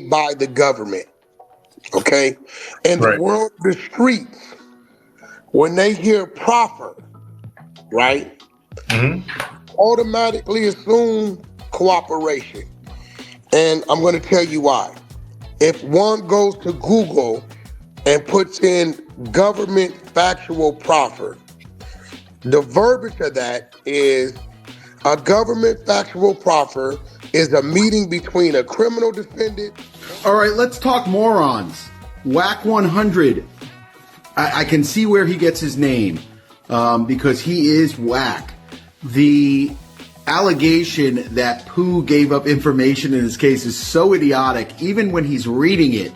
by the government, okay? And the world, the streets, when they hear proffer, right, automatically assume cooperation. And I'm going to tell you why. If one goes to Google and puts in government factual proffer, the verbiage of that is a government factual proffer is a meeting between a criminal defendant. All right, let's talk morons. Wack 100. I can see where he gets his name because he is Wack. The allegation that Pooh gave up information in this case is so idiotic. Even when he's reading it,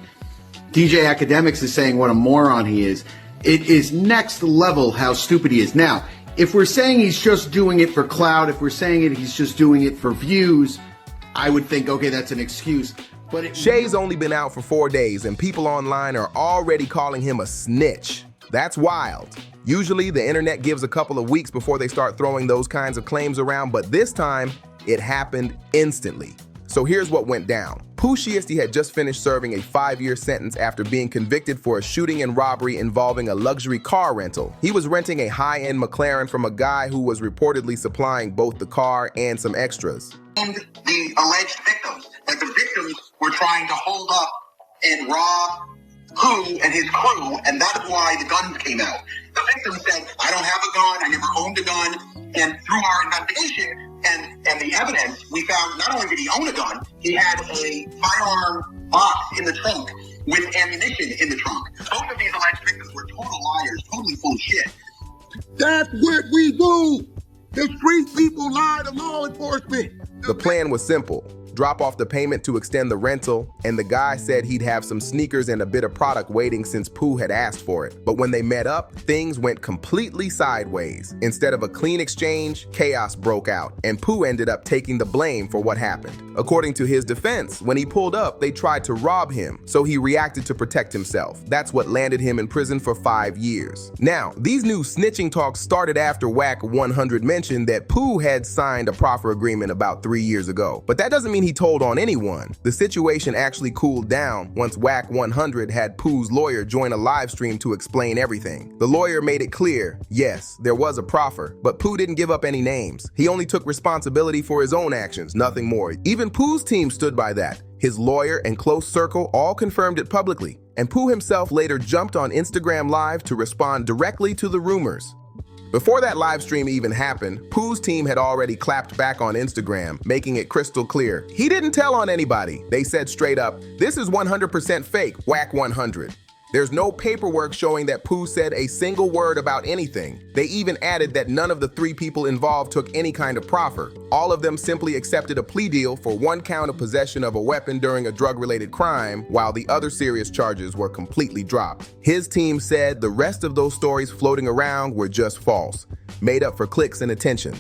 DJ Academics is saying what a moron he is. It is next level how stupid he is. Now, if we're saying he's just doing it for clout, if we're saying he's just doing it for views, I would think, okay, that's an excuse. But Shay's only been out for 4 days and people online are already calling him a snitch. That's wild. Usually the internet gives a couple of weeks before they start throwing those kinds of claims around, but this time it happened instantly. So here's what went down. Pooh Shiesty had just finished serving a 5-year sentence after being convicted for a shooting and robbery involving a luxury car rental. He was renting a high-end McLaren from a guy who was reportedly supplying both the car and some extras. And the alleged victims, that the victims were trying to hold up and rob Pooh and his crew, and that is why the guns came out. The victim said, I don't have a gun, I never owned a gun, and through our investigation and the evidence, we found not only did he own a gun, he had a firearm box in the trunk with ammunition in the trunk. Both of these alleged victims were total liars, totally full of shit. That's what we do. The street people lie to law enforcement. The plan was simple. Drop off the payment to extend the rental, and the guy said he'd have some sneakers and a bit of product waiting since Pooh had asked for it. But when they met up, things went completely sideways. Instead of a clean exchange, chaos broke out, and Pooh ended up taking the blame for what happened. According to his defense, when he pulled up, they tried to rob him, so he reacted to protect himself. That's what landed him in prison for 5 years. Now, these new snitching talks started after Wack 100 mentioned that Pooh had signed a proffer agreement about 3 years ago. But that doesn't mean he told on anyone. The situation actually cooled down once Wack 100 had Pooh's lawyer join a live stream to explain everything. The lawyer made it clear, yes, there was a proffer, but Pooh didn't give up any names. He only took responsibility for his own actions, nothing more. Even Pooh's team stood by that. His lawyer and close circle all confirmed it publicly, and Pooh himself later jumped on Instagram Live to respond directly to the rumors. Before that live stream even happened, Pooh's team had already clapped back on Instagram, making it crystal clear. He didn't tell on anybody. They said straight up, this is 100% fake, Wack 100. There's no paperwork showing that Pooh said a single word about anything. They even added that none of the 3 people involved took any kind of proffer. All of them simply accepted a plea deal for 1 count of possession of a weapon during a drug-related crime, while the other serious charges were completely dropped. His team said the rest of those stories floating around were just false, made up for clicks and attention.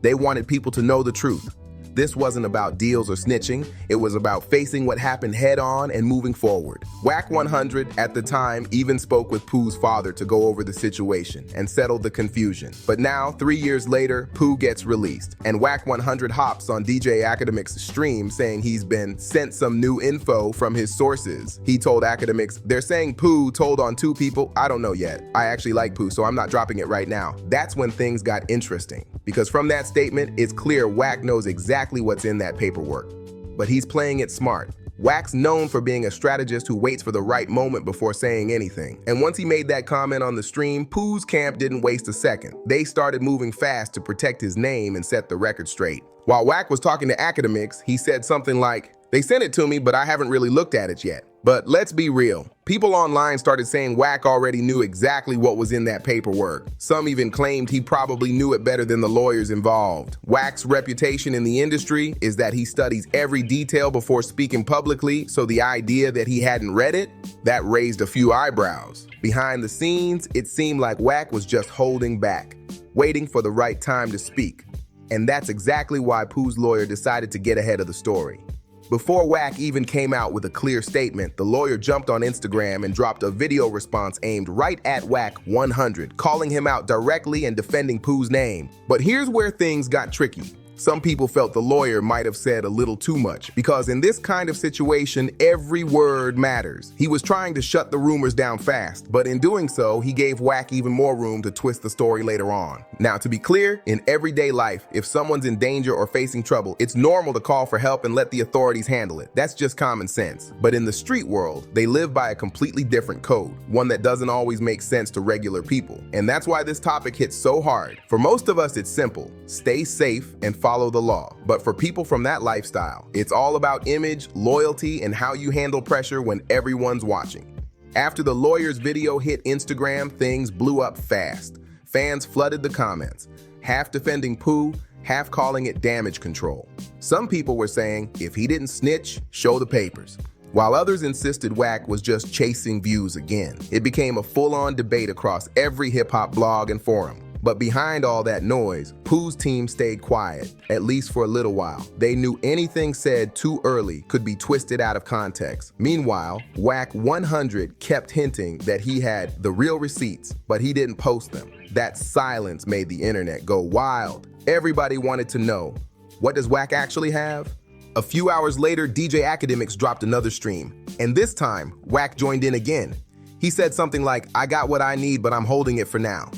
They wanted people to know the truth. This wasn't about deals or snitching. It was about facing what happened head on and moving forward. Wack 100 at the time even spoke with Pooh's father to go over the situation and settle the confusion. But now, 3 years later, Pooh gets released, and Wack 100 hops on DJ Academics' stream saying he's been sent some new info from his sources. He told Academics, they're saying Pooh told on 2 people. I don't know yet. I actually like Pooh, so I'm not dropping it right now. That's when things got interesting, because from that statement, it's clear Wack knows exactly what's in that paperwork. But he's playing it smart. Wack's known for being a strategist who waits for the right moment before saying anything. And once he made that comment on the stream, Pooh's camp didn't waste a second. They started moving fast to protect his name and set the record straight. While Wack was talking to Academics, he said something like, they sent it to me, but I haven't really looked at it yet. But let's be real. People online started saying Wack already knew exactly what was in that paperwork. Some even claimed he probably knew it better than the lawyers involved. Wack's reputation in the industry is that he studies every detail before speaking publicly, so the idea that he hadn't read it, that raised a few eyebrows. Behind the scenes, it seemed like Wack was just holding back, waiting for the right time to speak. And that's exactly why Pooh's lawyer decided to get ahead of the story. Before Wack even came out with a clear statement, the lawyer jumped on Instagram and dropped a video response aimed right at Wack 100, calling him out directly and defending Pooh's name. But here's where things got tricky. Some people felt the lawyer might have said a little too much, because in this kind of situation, every word matters. He was trying to shut the rumors down fast, but in doing so, he gave Wack even more room to twist the story later on. Now, to be clear, in everyday life, if someone's in danger or facing trouble, it's normal to call for help and let the authorities handle it. That's just common sense. But in the street world, they live by a completely different code, one that doesn't always make sense to regular people. And that's why this topic hits so hard. For most of us, it's simple: stay safe and follow the law. But for people from that lifestyle, it's all about image, loyalty, and how you handle pressure when everyone's watching. After the lawyer's video hit Instagram, things blew up fast. Fans flooded the comments, half defending Pooh, half calling it damage control. Some people were saying, if he didn't snitch, show the papers, while others insisted Wack was just chasing views again. It became a full-on debate across every hip-hop blog and forum. But behind all that noise, Pooh's team stayed quiet, at least for a little while. They knew anything said too early could be twisted out of context. Meanwhile, Wack 100 kept hinting that he had the real receipts, but he didn't post them. That silence made the internet go wild. Everybody wanted to know, what does Wack actually have? A few hours later, DJ Academics dropped another stream, and this time, Wack joined in again. He said something like, "I got what I need, but I'm holding it for now."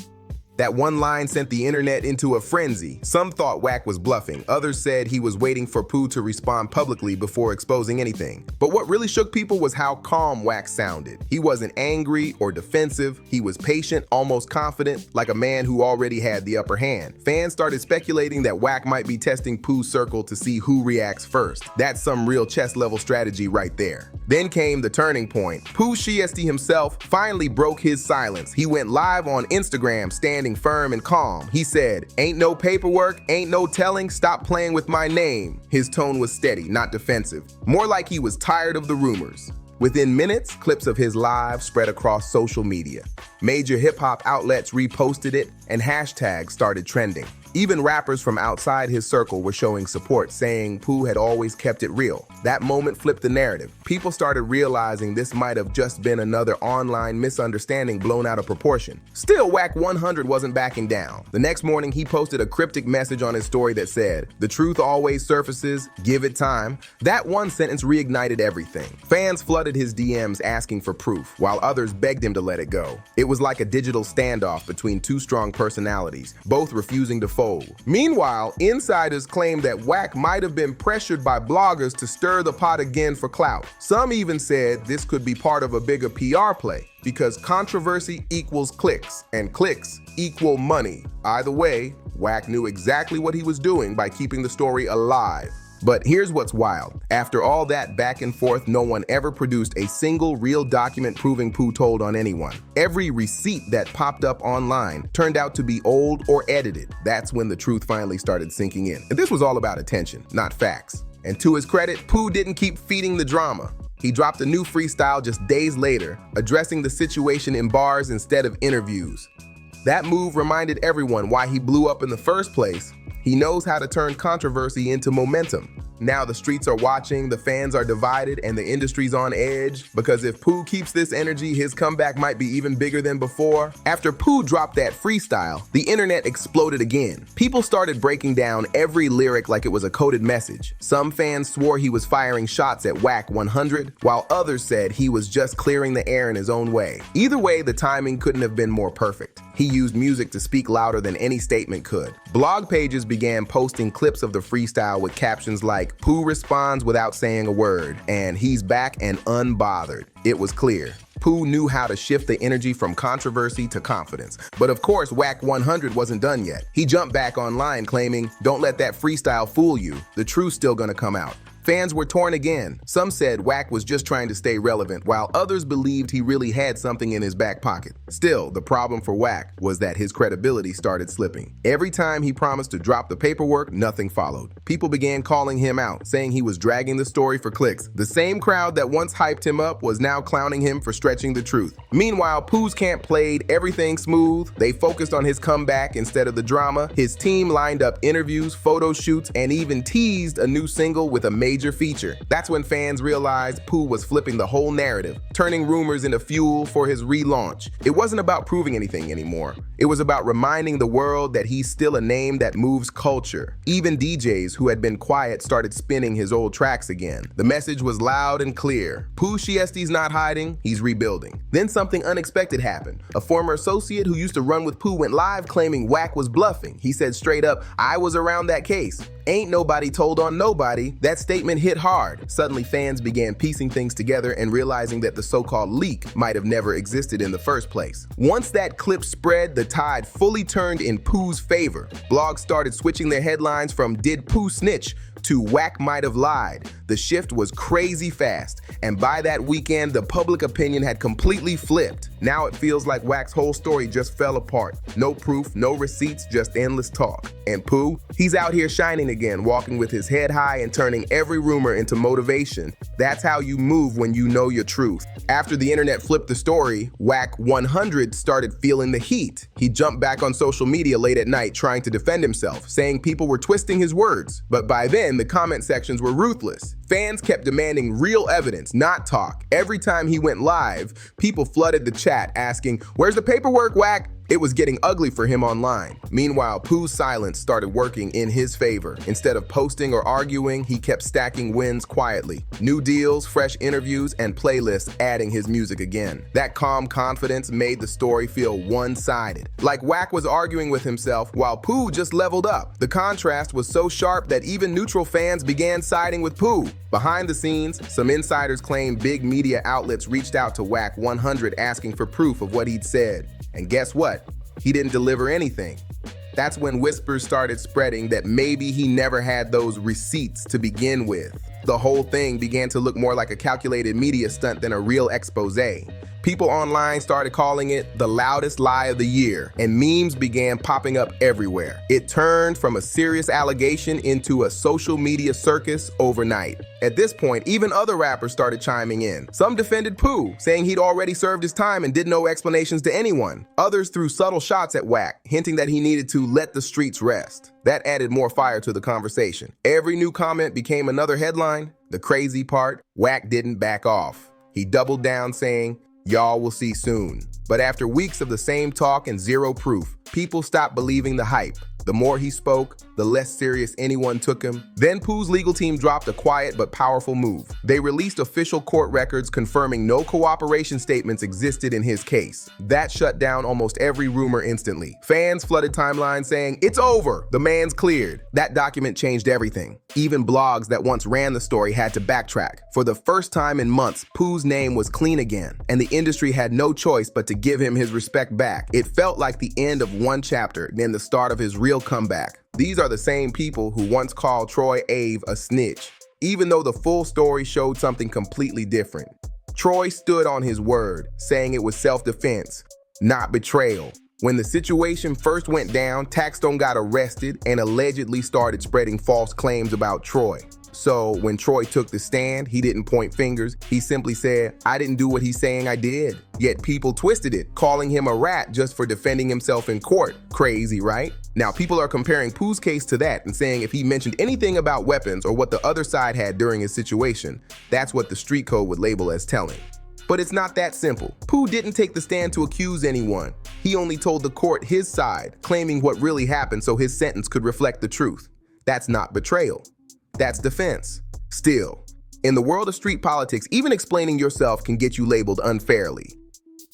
That one line sent the internet into a frenzy. Some thought Wack was bluffing. Others said he was waiting for Pooh to respond publicly before exposing anything. But what really shook people was how calm Wack sounded. He wasn't angry or defensive. He was patient, almost confident, like a man who already had the upper hand. Fans started speculating that Wack might be testing Pooh's circle to see who reacts first. That's some real chess-level strategy right there. Then came the turning point. Pooh Shiesty himself finally broke his silence. He went live on Instagram, standing firm and calm. He said, "Ain't no paperwork, ain't no telling, stop playing with my name." His tone was steady, not defensive. More like he was tired of the rumors. Within minutes, clips of his live spread across social media. Major hip-hop outlets reposted it, and hashtags started trending. Even rappers from outside his circle were showing support, saying Pooh had always kept it real. That moment flipped the narrative. People started realizing this might have just been another online misunderstanding blown out of proportion. Still, Wack 100 wasn't backing down. The next morning, he posted a cryptic message on his story that said, "The truth always surfaces, give it time." That one sentence reignited everything. Fans flooded his DMs asking for proof, while others begged him to let it go. It was like a digital standoff between two strong personalities, both refusing to fold. Meanwhile, insiders claim that Wack might have been pressured by bloggers to stir the pot again for clout. Some even said this could be part of a bigger PR play, because controversy equals clicks, and clicks equal money. Either way, Wack knew exactly what he was doing by keeping the story alive. But here's what's wild. After all that back and forth, no one ever produced a single real document proving Pooh told on anyone. Every receipt that popped up online turned out to be old or edited. That's when the truth finally started sinking in. And this was all about attention, not facts. And to his credit, Pooh didn't keep feeding the drama. He dropped a new freestyle just days later, addressing the situation in bars instead of interviews. That move reminded everyone why he blew up in the first place. He knows how to turn controversy into momentum. Now the streets are watching, the fans are divided, and the industry's on edge. Because if Pooh keeps this energy, his comeback might be even bigger than before. After Pooh dropped that freestyle, the internet exploded again. People started breaking down every lyric like it was a coded message. Some fans swore he was firing shots at Wack 100, while others said he was just clearing the air in his own way. Either way, the timing couldn't have been more perfect. He used music to speak louder than any statement could. Blog pages began posting clips of the freestyle with captions like, "Pooh responds without saying a word," and "He's back and unbothered." It was clear. Pooh knew how to shift the energy from controversy to confidence. But of course, Wack 100 wasn't done yet. He jumped back online claiming, "Don't let that freestyle fool you. The truth's still gonna come out." Fans were torn again. Some said Wack was just trying to stay relevant, while others believed he really had something in his back pocket. Still, the problem for Wack was that his credibility started slipping. Every time he promised to drop the paperwork, nothing followed. People began calling him out, saying he was dragging the story for clicks. The same crowd that once hyped him up was now clowning him for stretching the truth. Meanwhile, Pooh's camp played everything smooth. They focused on his comeback instead of the drama. His team lined up interviews, photo shoots, and even teased a new single with a major major feature. That's when fans realized Pooh was flipping the whole narrative, turning rumors into fuel for his relaunch. It wasn't about proving anything anymore. It was about reminding the world that he's still a name that moves culture. Even DJs who had been quiet started spinning his old tracks again. The message was loud and clear. Pooh Shiesty's not hiding, he's rebuilding. Then something unexpected happened. A former associate who used to run with Pooh went live claiming Wack was bluffing. He said straight up, "I was around that case. Ain't nobody told on nobody." That statement hit hard. Suddenly fans began piecing things together and realizing that the so-called leak might have never existed in the first place. Once that clip spread, the tide fully turned in Pooh's favor. Blogs started switching their headlines from "Did Pooh snitch?" to "Wack might have lied." The shift was crazy fast, and by that weekend, the public opinion had completely flipped. Now it feels like Wack's whole story just fell apart. No proof, no receipts, just endless talk. And Pooh, he's out here shining again, walking with his head high and turning every rumor into motivation. That's how you move when you know your truth. After the internet flipped the story, Wack 100 started feeling the heat. He jumped back on social media late at night trying to defend himself, saying people were twisting his words. But by then, the comment sections were ruthless. Fans kept demanding real evidence, not talk. Every time he went live, people flooded the chat asking, "Where's the paperwork, Wack?" It was getting ugly for him online. Meanwhile, Pooh's silence started working in his favor. Instead of posting or arguing, he kept stacking wins quietly. New deals, fresh interviews, and playlists adding his music again. That calm confidence made the story feel one-sided. Like Wack was arguing with himself while Pooh just leveled up. The contrast was so sharp that even neutral fans began siding with Pooh. Behind the scenes, some insiders claim big media outlets reached out to Wack 100 asking for proof of what he'd said. And guess what? He didn't deliver anything. That's when whispers started spreading that maybe he never had those receipts to begin with. The whole thing began to look more like a calculated media stunt than a real expose. People online started calling it the loudest lie of the year, and memes began popping up everywhere. It turned from a serious allegation into a social media circus overnight. At this point, even other rappers started chiming in. Some defended Pooh, saying he'd already served his time and did no explanations to anyone. Others threw subtle shots at Wack, hinting that he needed to let the streets rest. That added more fire to the conversation. Every new comment became another headline. The crazy part, Wack didn't back off. He doubled down saying, "Y'all will see soon." But after weeks of the same talk and zero proof, people stopped believing the hype. The more he spoke, the less serious anyone took him. Then Pooh's legal team dropped a quiet but powerful move. They released official court records confirming no cooperation statements existed in his case. That shut down almost every rumor instantly. Fans flooded timelines saying, "It's over, the man's cleared." That document changed everything. Even blogs that once ran the story had to backtrack. For the first time in months, Pooh's name was clean again, and the industry had no choice but to give him his respect back. It felt like the end of one chapter, then the start of his real comeback. These are the same people who once called Troy Ave a snitch, even though the full story showed something completely different. Troy stood on his word, saying it was self-defense, not betrayal. When the situation first went down, Taxstone got arrested and allegedly started spreading false claims about Troy. So when Troy took the stand, he didn't point fingers. He simply said, "I didn't do what he's saying I did." Yet people twisted it, calling him a rat just for defending himself in court. Crazy, right? Now people are comparing Pooh's case to that and saying if he mentioned anything about weapons or what the other side had during his situation, that's what the street code would label as telling. But it's not that simple. Pooh didn't take the stand to accuse anyone. He only told the court his side, claiming what really happened so his sentence could reflect the truth. That's not betrayal. That's defense. Still, in the world of street politics, even explaining yourself can get you labeled unfairly.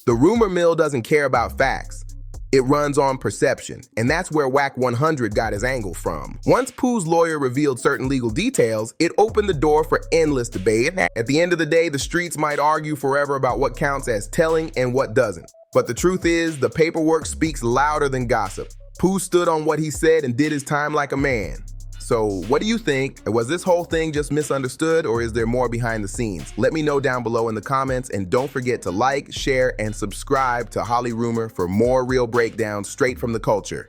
The rumor mill doesn't care about facts. It runs on perception, and that's where Wack 100 got his angle from. Once Pooh's lawyer revealed certain legal details, it opened the door for endless debate. At the end of the day, the streets might argue forever about what counts as telling and what doesn't. But the truth is, the paperwork speaks louder than gossip. Pooh stood on what he said and did his time like a man. So what do you think? Was this whole thing just misunderstood, or is there more behind the scenes? Let me know down below in the comments, and don't forget to like, share, and subscribe to Hollyrumor for more real breakdowns straight from the culture.